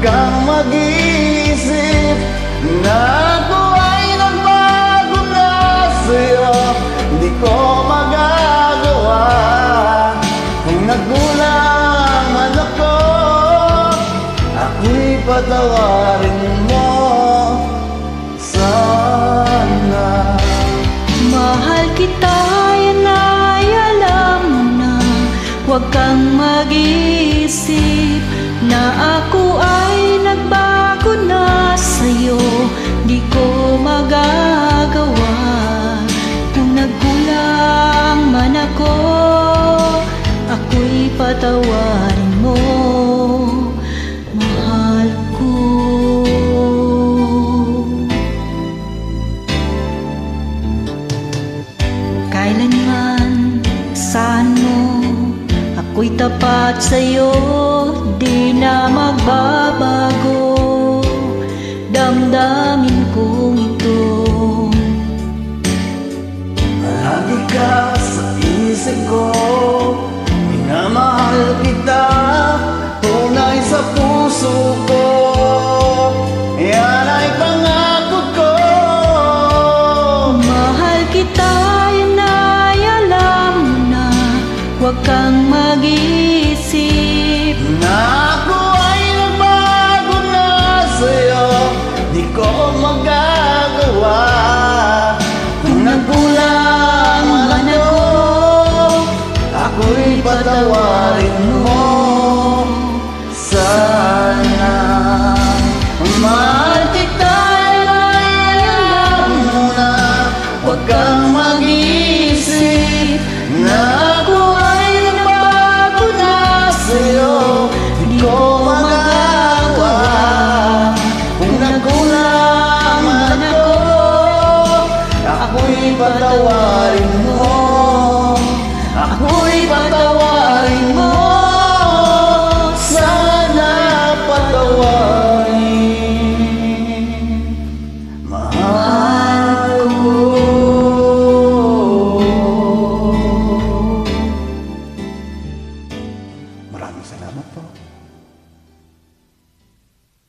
kang mag-iisip na ako ay nagbago na sa'yo. Di ko magagawa kung nagkulang man ako, ako'y patawarin mo sana. Mahal kita, yan ay alam mo na. Huwag kang mag-iisip na ako ay nagbago na sa'yo. Di ko magagawa kung nagkulang man ako, ako'y patawarin mo, mahal ko. Kailanman, saan mo, ako'y tapat sa'yo, di na magbabago. Damdamin kong ito, lagi ka sa isip ko, minamahal kita, tunay sa puso ko. Yan ay pangako ko. mahal kita, yan ay alam mo na. Huwag kang mag-iisip Na ako ay nagbago na sa'yo, di ko magagawa kung nagkulang man ako, ako'y patawarin mo sana. Mahal kita, ay alam mo na. Huwag kang mag-iisip na ako ay nagbago na sa'yo. Di ko magagawa kung nagkulang man ako, ako'y patawarin mo, ako'y patawarin